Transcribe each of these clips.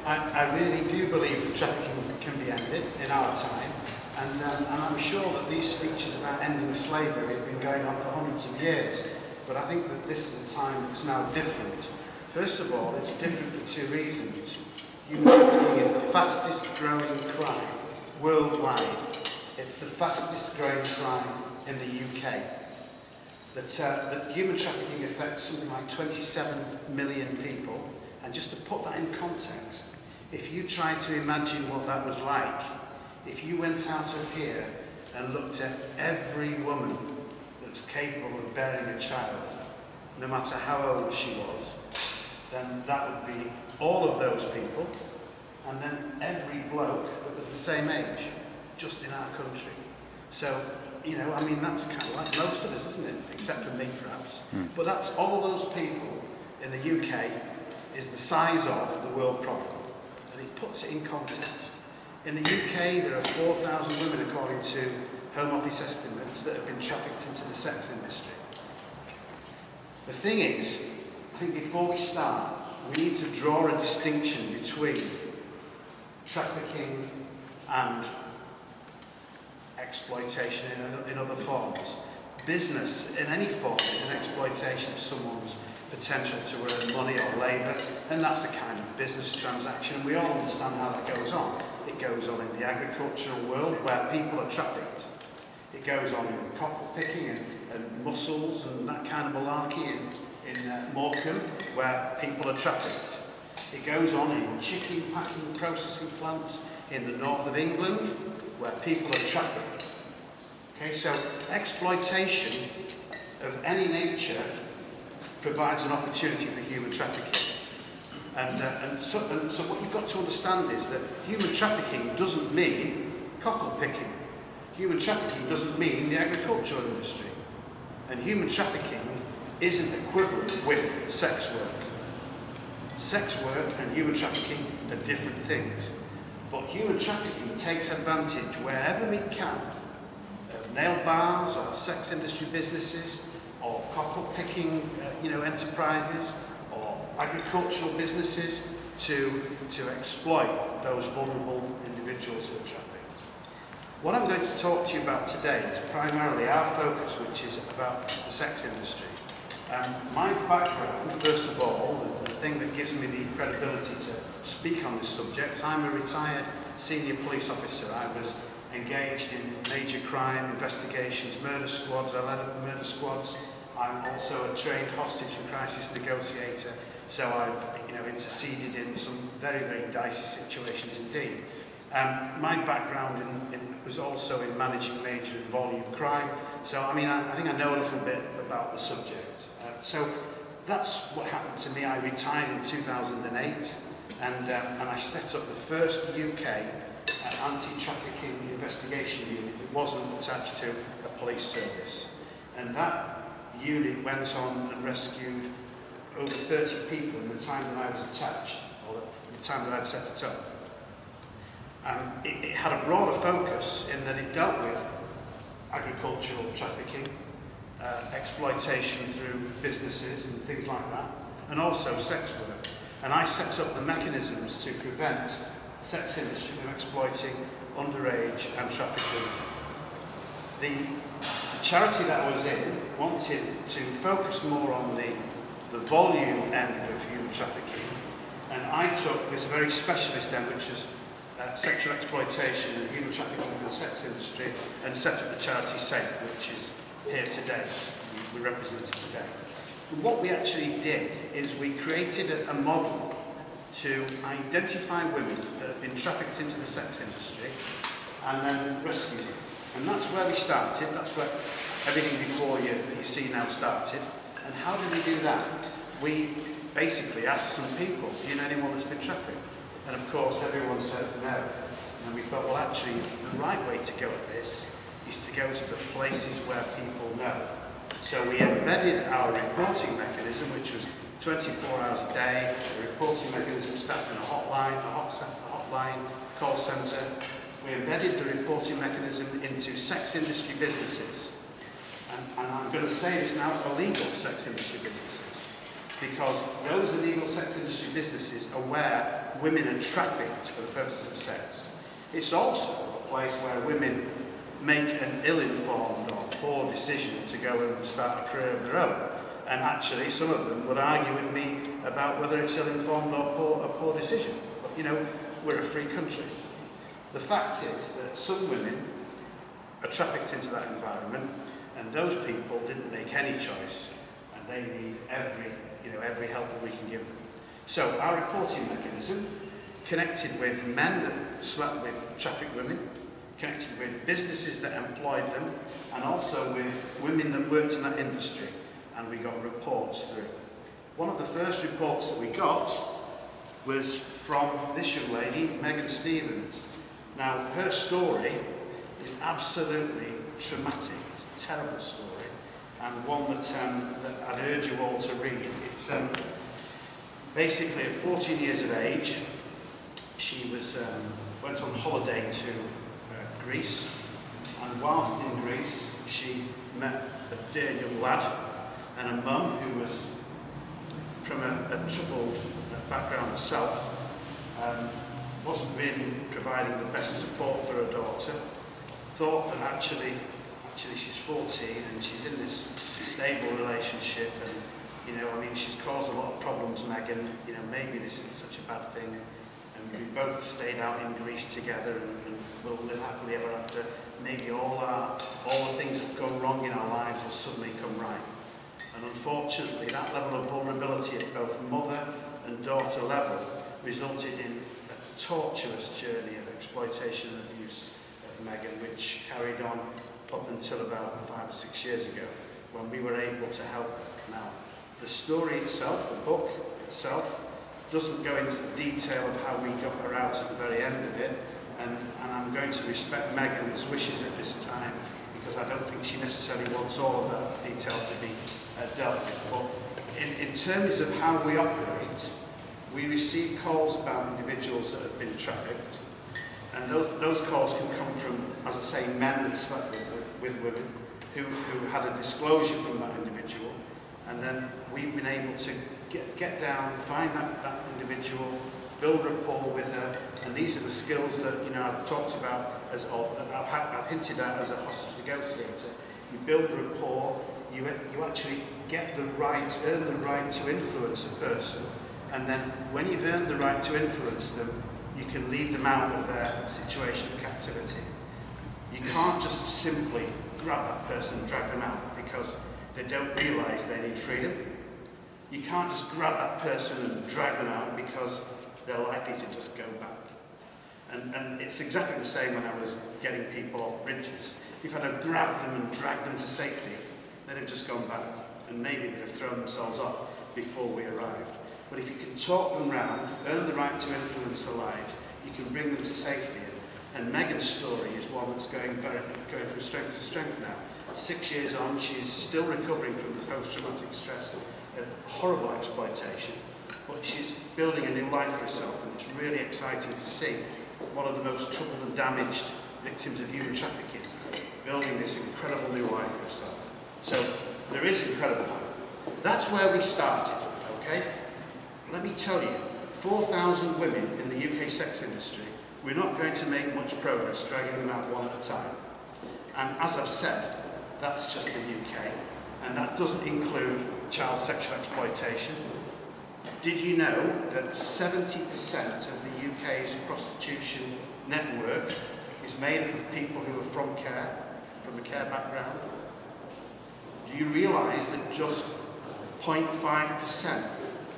I really do believe that trafficking can be ended in our time, and I'm sure that these speeches about ending slavery have been going on for hundreds of years, but I think that this is a time that's now different. First of all, it's different for two reasons. Human trafficking is the fastest growing crime worldwide. It's the fastest growing crime in the UK. That human trafficking affects something like 27 million people. And just to put that in context, if you try to imagine what that was like, if you went out of here and looked at every woman that was capable of bearing a child, no matter how old she was, then that would be all of those people, and then every bloke that was the same age, just in our country. So, you know, I mean, that's kind of like most of us, isn't it? Except for me, perhaps. But that's all those people in the UK is the size of the world problem. And it puts it in context. In the UK, there are 4,000 women, according to Home Office estimates, that have been trafficked into the sex industry. The thing is, I think before we start, we need to draw a distinction between trafficking and exploitation in other forms. Business in any form is an exploitation of someone's potential to earn money or labour, and that's a kind of business transaction, and we all understand how that goes on. It goes on in the agricultural world where people are trafficked. It goes on in cockle picking and mussels and that kind of malarkey in Morecambe where people are trafficked. It goes on in chicken packing processing plants in the north of England where people are trafficked. Okay, so exploitation of any nature provides an opportunity for human trafficking. And so what you've got to understand is that human trafficking doesn't mean cockle picking. Human trafficking doesn't mean the agricultural industry. And human trafficking isn't equivalent with sex work. Sex work and human trafficking are different things. But human trafficking takes advantage wherever it can of nail bars or sex industry businesses or cockle picking enterprises or agricultural businesses to exploit those vulnerable individuals who are trafficked. What I'm going to talk to you about today is primarily our focus, which is about the sex industry. My background, first of all, the thing that gives me the credibility to speak on this subject, I'm a retired senior police officer. I was engaged in major crime investigations, murder squads. I led up murder squads. I'm also a trained hostage and crisis negotiator, so I've interceded in some very, very dicey situations indeed. My background was also in managing major volume crime, so I think I know a little bit about the subject. So that's what happened to me. I retired in 2008, and I set up the first UK anti-trafficking investigation unit that wasn't attached to a police service. And that unit went on and rescued over 30 people in the time that I was attached, or the time that I'd set it up. It had a broader focus in that it dealt with agricultural trafficking, exploitation through businesses and things like that, and also sex work. And I set up the mechanisms to prevent the sex industry from exploiting underage and trafficking. The charity that I was in wanted to focus more on the volume end of human trafficking, and I took this very specialist end, which is sexual exploitation and human trafficking in the sex industry, and set up the charity SAFE, which is here today. We represent it today. And what we actually did is we created a model to identify women that have been trafficked into the sex industry and then rescue them. And that's where we started. That's where everything before you that you see now started. And how did we do that? We basically asked some people, do you know anyone that's been trafficked? And of course everyone said no. And we thought, well, actually the right way to go at this is to go to the places where people know. So we embedded our reporting mechanism, which was 24 hours a day, a reporting mechanism staffed in a hotline, call centre. We embedded the reporting mechanism into sex industry businesses. And I'm going to say this now, illegal sex industry businesses. because those illegal sex industry businesses are where women are trafficked for the purposes of sex. It's also a place where women make an ill-informed or poor decision to go and start a career of their own. And actually, some of them would argue with me about whether it's ill-informed or a poor decision. But, you know, we're a free country. The fact is that some women are trafficked into that environment, and those people didn't make any choice, and they need every help that we can give them. So our reporting mechanism, connected with men that slept with trafficked women, connected with businesses that employed them, and also with women that worked in that industry, and we got reports through. One of the first reports that we got was from this young lady, Megan Stevens. Now, her story is absolutely traumatic. It's a terrible story, and one that I'd urge you all to read. It's basically at 14 years of age, she went on holiday to Greece, and whilst in Greece, she met a dear young lad and a mum who was from a troubled background herself, wasn't really providing the best support for her daughter, thought that actually she's 14 and she's in this stable relationship, and she's caused a lot of problems, Megan, maybe this isn't such a bad thing, and we both stayed out in Greece together and we'll live happily ever after. Maybe all the things that have gone wrong in our lives will suddenly come right. And unfortunately, that level of vulnerability at both mother and daughter level resulted in a torturous journey of exploitation and abuse of Megan, which carried on up until about 5 or 6 years ago, when we were able to help her. Now, the story itself, the book itself, doesn't go into the detail of how we got her out at the very end of it, and I'm going to respect Megan's wishes at this time, because I don't think she necessarily wants all of that detail to be dealt with. But in terms of how we operate, we receive calls about individuals that have been trafficked, and those calls can come from, as I say, men that slept with women who had a disclosure from that individual, and then we've been able to get down, find that individual, build rapport with her, and these are the skills that I've talked about, I've hinted at as a hostage negotiator. You build rapport, you actually earn the right to influence a person, and then when you've earned the right to influence them, you can lead them out of their situation of captivity. You can't just simply grab that person and drag them out because they don't realise they need freedom. You can't just grab that person and drag them out because they're likely to just go back. And it's exactly the same when I was getting people off bridges. If I'd have grabbed them and dragged them to safety, they'd have just gone back, and maybe they'd have thrown themselves off before we arrived. But if you can talk them round, earn the right to influence their lives, you can bring them to safety. And Megan's story is one that's going from strength to strength now. 6 years on, she's still recovering from the post-traumatic stress of horrible exploitation, but she's building a new life for herself, and it's really exciting to see one of the most troubled and damaged victims of human trafficking building this incredible new life for herself. So there is incredible hope. That's where we started, okay? Let me tell you, 4,000 women in the UK sex industry, we're not going to make much progress dragging them out one at a time. And as I've said, that's just the UK, and that doesn't include child sexual exploitation. Did you know that 70% of the UK's prostitution network is made up of people who are from a care background? Do you realise that just 0.5%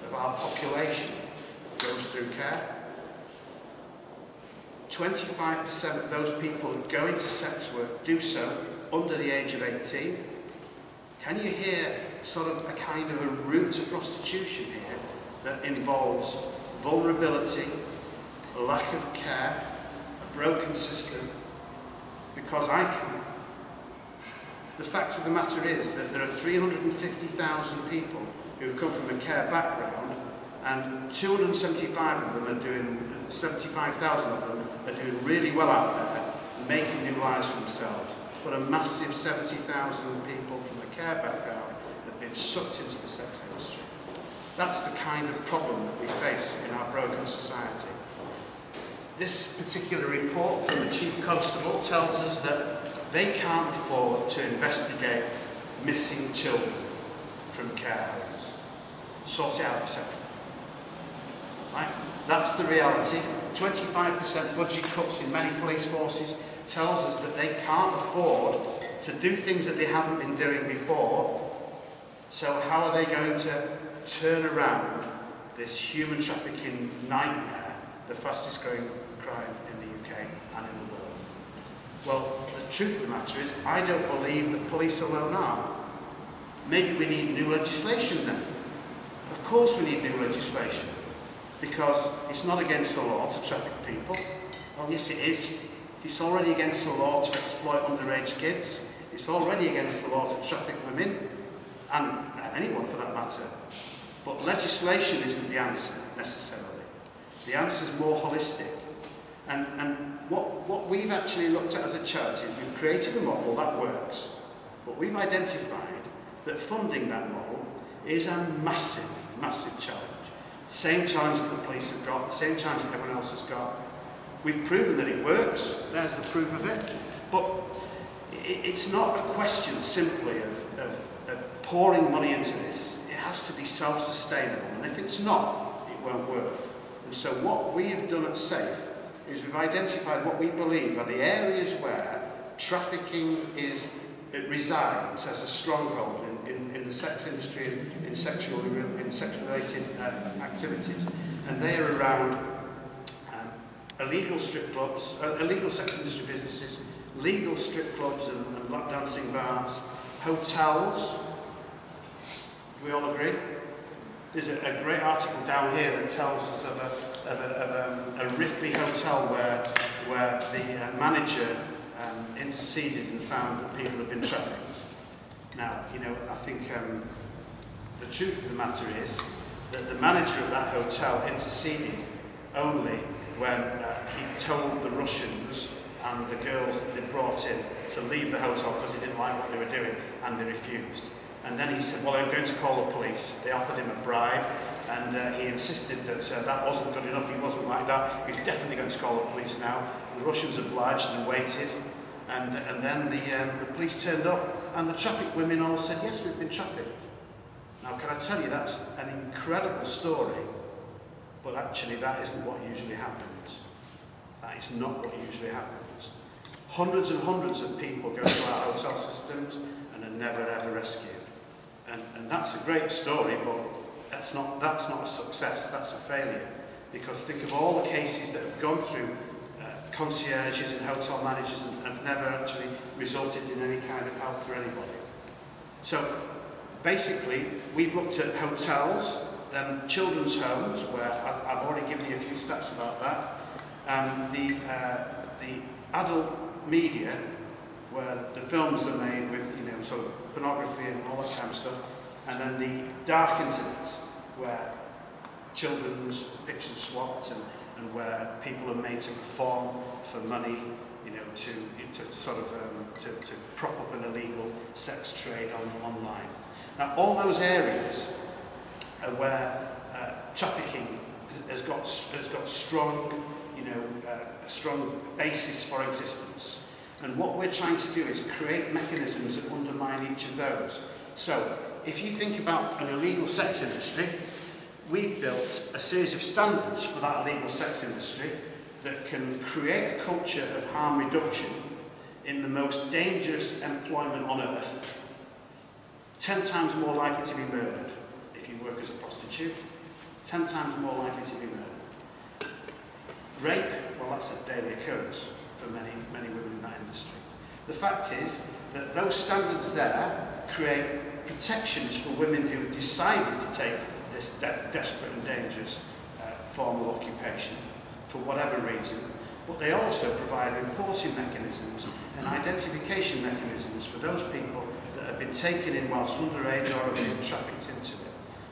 of our population goes through care? 25% of those people who go into sex work do so under the age of 18. Can you hear sort of a kind of a route to prostitution here that involves vulnerability, a lack of care, a broken system? Because I can. The fact of the matter is that there are 350,000 people who come from a care background, and 75,000 of them are doing really well out there, making new lives for themselves. But a massive 70,000 people from a care background have been sucked into the sex industry. That's the kind of problem that we face in our broken society. This particular report from the Chief Constable tells us that they can't afford to investigate missing children from care homes. Sort it out yourself. Right? That's the reality. 25% budget cuts in many police forces tells us that they can't afford to do things that they haven't been doing before. So how are they going to turn around this human trafficking nightmare, the fastest growing crime in the UK and in the world? Well, the truth of the matter is, I don't believe that police alone are. Maybe we need new legislation then. Of course we need new legislation, because it's not against the law to traffic people. Well, yes it is. It's already against the law to exploit underage kids. It's already against the law to traffic women, and anyone for that matter. But legislation isn't the answer, necessarily. The answer is more holistic. And what we've actually looked at as a charity is we've created a model that works, but we've identified that funding that model is a massive, massive challenge. Same challenge that the police have got, the same challenge that everyone else has got. We've proven that it works, there's the proof of it, but it's not a question simply of pouring money into this. It has to be self-sustainable, and if it's not, it won't work. And so what we have done at SAFE is we've identified what we believe are the areas where trafficking resides as a stronghold in the sex industry and in sexual related activities, and they are around illegal strip clubs, illegal sex industry businesses, legal strip clubs and lap dancing bars, hotels. Do we all agree? There's a great article down here that tells us of a Ripley hotel where the manager interceded and found that people had been trafficked. Now, you know, I think the truth of the matter is that the manager of that hotel interceded only when he told the Russians and the girls that they brought in to leave the hotel because he didn't like what they were doing, and they refused. And then he said, well, I'm going to call the police. They offered him a bribe, and he insisted that that wasn't good enough. He wasn't like that. He's definitely going to call the police now. The Russians obliged and waited, and then the police turned up, and the trafficked women all said, yes, we've been trafficked. Now, can I tell you, that's an incredible story, but actually that isn't what usually happens. That is not what usually happens. Hundreds and hundreds of people go to our hotel systems and are never ever rescued. And that's a great story, but that's not a success, that's a failure. Because think of all the cases that have gone through concierges and hotel managers and have never actually resulted in any kind of help for anybody. So basically, we've looked at hotels, then children's homes, where I've already given you a few stats about that, the adult media, where the films are made with, you know, sort of pornography and all that kind of stuff, and then the dark internet, where children's pictures are swapped and where people are made to perform for money, you know, to sort of to prop up an illegal sex trade online. Now, all those areas are where trafficking has got strong, you know, a strong basis for existence. And what we're trying to do is create mechanisms that undermine each of those. So, if you think about an illegal sex industry, we've built a series of standards for that illegal sex industry that can create a culture of harm reduction in the most dangerous employment on earth. 10 times more likely to be murdered if you work as a prostitute. 10 times more likely to be murdered. Rape, well, that's a daily occurrence for many, many women in that industry. The fact is that those standards there create protections for women who have decided to take this desperate and dangerous form of occupation for whatever reason, but they also provide reporting mechanisms and identification mechanisms for those people that have been taken in whilst underage or have been trafficked into it.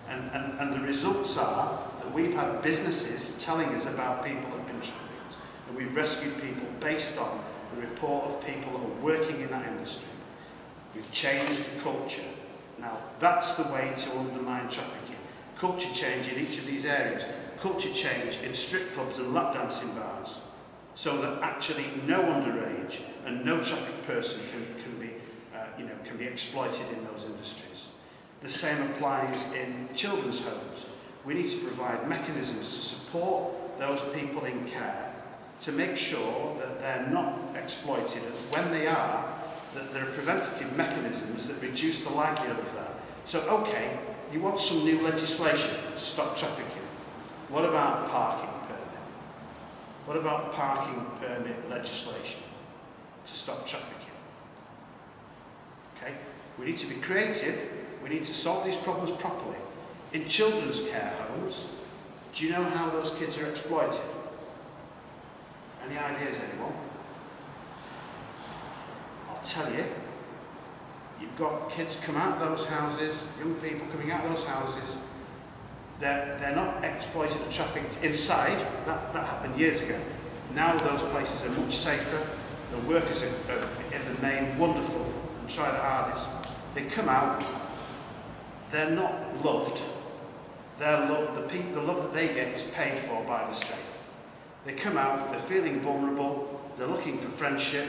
And the results are that we've had businesses telling us about people that have been trafficked, and we've rescued people based on the report of people that are working in that industry. We've changed the culture. Now, that's the way to undermine trafficking. culture change in each of these areas, culture change in strip clubs and lap dancing bars, so that actually no underage and no trafficked person can be exploited in those industries. The same applies in children's homes. We need to provide mechanisms to support those people in care to make sure that they're not exploited, and when they are, that there are preventative mechanisms that reduce the likelihood of that. So, okay, you want some new legislation to stop trafficking. What about parking permit? What about parking permit legislation to stop trafficking? Okay, we need to be creative. We need to solve these problems properly. In children's care homes, do you know how those kids are exploited? Any ideas, anyone? I'll tell you. You've got kids come out of those houses, young people coming out of those houses. They're not exploited or trafficked inside. That happened years ago. Now those places are much safer. The workers are in the main wonderful and try the hardest. They come out. They're not loved. The love that they get is paid for by the state. They come out, they're feeling vulnerable, they're looking for friendship,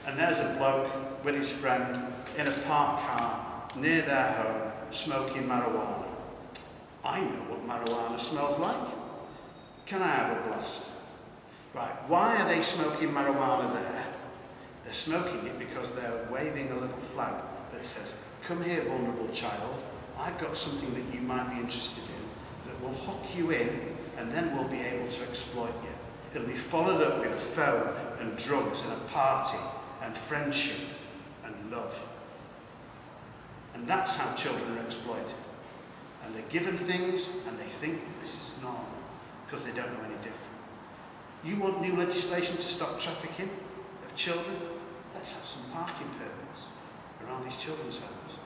and there's a bloke with his friend in a parked car near their home smoking marijuana. I know what marijuana smells like. Can I have a blast? Right, why are they smoking marijuana there? They're smoking it because they're waving a little flag that says, "Come here, vulnerable child. I've got something that you might be interested in that will hook you in, and then we'll be able to exploit you." It'll be followed up with a phone and drugs and a party and friendship and love. And that's how children are exploited. And they're given things and they think this is normal because they don't know any different. You want new legislation to stop trafficking of children? Let's have some parking permits around these children's homes.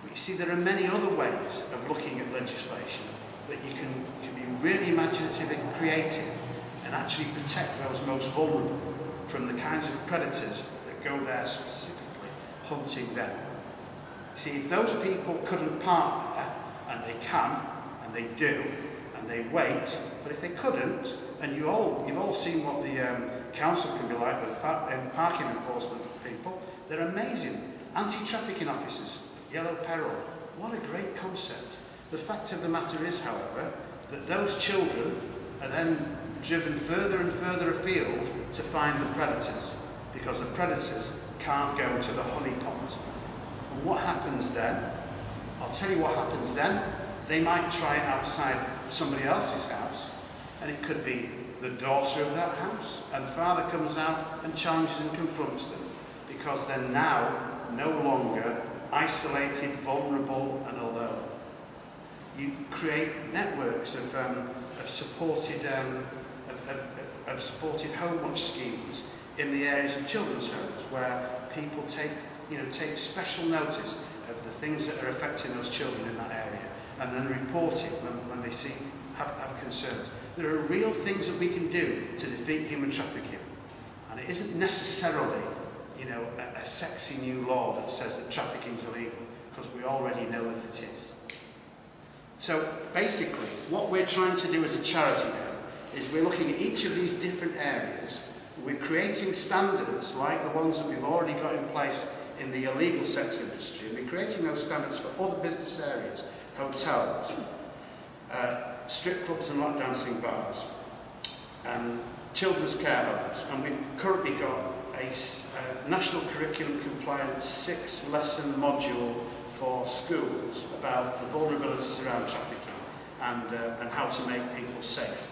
But you see, there are many other ways of looking at legislation that you can be really imaginative and creative and actually protect those most vulnerable from the kinds of predators that go there specifically, hunting them. See, if those people couldn't park there, and they can, and they do, and they wait, but if they couldn't, and you've all seen what the council can be like with parking enforcement people, they're amazing. Anti-trafficking officers, yellow peril, what a great concept. The fact of the matter is, however, that those children are then driven further and further afield to find the predators, because the predators can't go to the honey pot. And what happens then? I'll tell you what happens then. They might try it outside somebody else's house, and it could be the daughter of that house, and father comes out and challenges and confronts them, because they're now no longer isolated, vulnerable and alone. You create networks of supported home watch schemes in the areas of children's homes, where people take special notice of the things that are affecting those children in that area, and then report it when they have concerns. There are real things that we can do to defeat human trafficking, and it isn't necessarily a sexy new law that says that trafficking is illegal, because we already know that it is. So basically, what we're trying to do as a charity now is we're looking at each of these different areas. We're creating standards like the ones that we've already got in place in the illegal sex industry, and we're creating those standards for other business areas, hotels, strip clubs and lap dancing bars, and children's care homes. And we've currently got a national curriculum compliant 6-lesson module for schools about the vulnerabilities around trafficking and how to make people safe.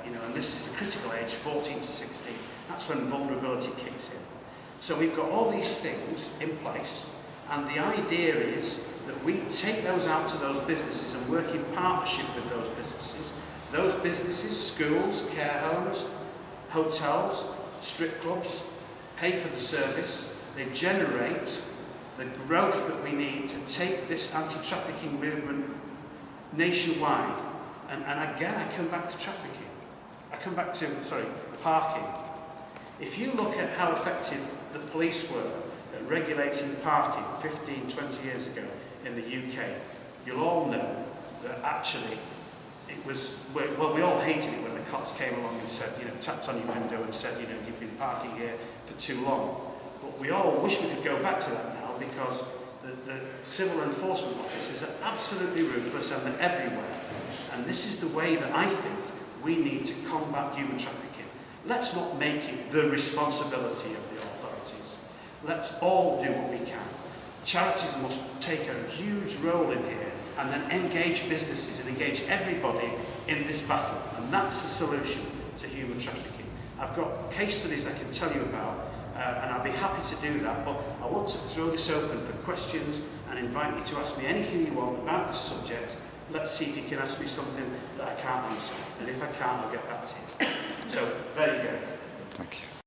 And this is the critical age, 14 to 16. That's when vulnerability kicks in. So we've got all these things in place, and the idea is that we take those out to those businesses and work in partnership with those businesses. Those businesses, schools, care homes, hotels, strip clubs, pay for the service. They generate the growth that we need to take this anti-trafficking movement nationwide. And again, I come back to trafficking. I come back to, parking. If you look at how effective the police were at regulating parking 15, 20 years ago in the UK, you'll all know that actually, it was, well, we all hated it when the cops came along and said, you know, tapped on your window and said, you know, you've been parking here for too long. But we all wish we could go back to that now, because the civil enforcement officers are absolutely ruthless and they're everywhere. And this is the way that I think we need to combat human trafficking. Let's not make it the responsibility of the authorities. Let's all do what we can. Charities must take a huge role in here and then engage businesses and engage everybody in this battle. And that's the solution to human trafficking. I've got case studies I can tell you about, and I'll be happy to do that, but I want to throw this open for questions and invite you to ask me anything you want about this subject. Let's see if you can ask me something that I can't answer, and if I can't, I'll get back to you. So, there you go. Thank you.